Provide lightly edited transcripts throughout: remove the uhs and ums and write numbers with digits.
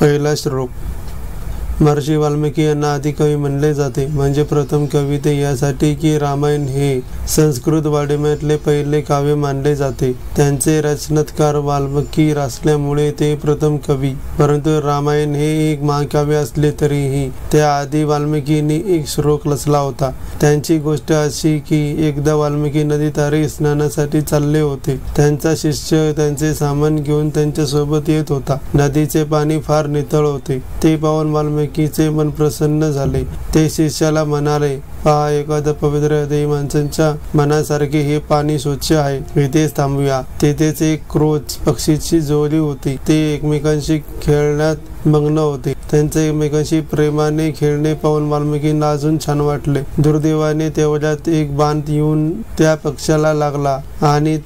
पहिला श्लोक. महर्षी वाल्मिकी यांना आदिकवी म्हणले जाते, म्हणजे प्रथम कविते, यासाठी की रामायण हे संस्कृत वाङ्मयातले पहिले काव्य मानले जाते. त्यांचे रचनाकार वाल्मिकी असल्यामुळे ते प्रथम कवी. परंतु रामायण हे एक महाकाव्य असले तरीही त्या आधी वाल्मिकींनी एक श्लोक रचला होता. त्यांची गोष्ट अशी की एकदा वाल्मिकी नदी तारी स्नानासाठी चालले होते. त्यांचा शिष्य त्यांचे सामान घेऊन त्यांच्या सोबत येत होता. नदीचे पाणी फार नितळ होते. ते पाहून वाल्मिकीचे मन प्रसन्न झाले. ते शिष्याला म्हणाले, पहा, एखाद्या पवित्र हृदयी माणसाच्या मनासारखे हे पाणी स्वच्छ आहे. इथेच थांबूया. तेथेच एक क्रोच पक्षीची जोडी होती. ते एकमेकांशी खेळण्यात मग्न होते. त्यांचे एकमेकांशी प्रेमाने खेळणे पाहून वाल्मिकींना अजून छान वाटले. दुर्दैवाने तेवढ्यात एक बाण येऊन त्या पक्षाला लागला आणि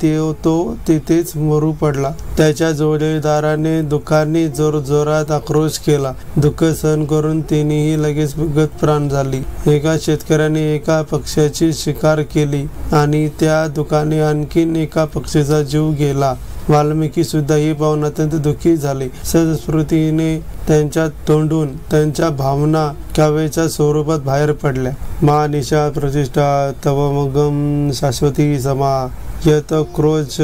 तो तिथेच मरू पडला. त्याच्या जोडीदाराने दुःखाने जोरजोरात आक्रोश केला. दुःख सहन करून तिनेही लगेच गतप्राण झाली. एका शेतकऱ्याने एका पक्ष्याची शिकार केली आणि त्या दुःखाने आणखीन एका पक्षीचा जीव गेला. वाल्मिकी सुद्धा ही पाहून अत्यंत दुःखी झाले. सहस्फूर्तीने त्यांच्या तोंडून त्यांच्या भावना काव्याच्या स्वरूपात बाहेर पडल्या. मा निशा प्रतिष्ठा तव मगम शाश्वती समा यत क्रोच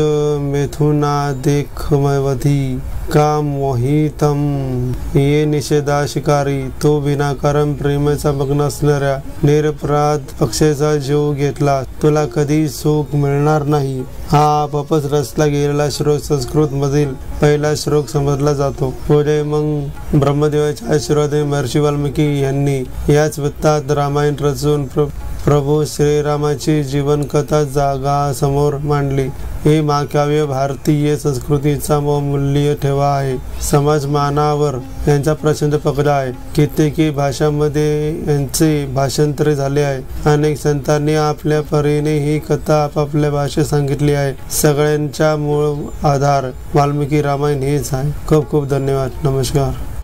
मेथुना देखमवधी का मोहितम. ये निषेधा शिकारी, तो विनाकारण प्रेमाचा मग्न असणाऱ्या निरपराध पक्षाचा जीव घेतला. तुला कधी सुख मिळणार नाही. हा आपापच रचला गेलेला श्लोक संस्कृत मधील पहिला श्लोक समजला जातो. पुढे मग ब्रह्मदेवाच्या आशीर्वादाने महर्षी वाल्मिकी यांनी याच वृत्तात रामायण रचून प्रभू श्रीरामाची जीवनकथा जगासमोर मांडली. हे महाकाव्य भारतीय संस्कृतीचा बहुमूल्य ठेवा आहे. समाजमानावर यांचा प्रचंड पगडा आहे. कित्येकी भाषांमध्ये यांचे भाषांतरे झाले आहे. अनेक संतांनी आपल्या परीने ही कथा आपापल्या भाषेत सांगितली आहे. सगळ्यांचा मूळ आधार वाल्मिकी रामायण हेच आहे. खूप खूप धन्यवाद. नमस्कार.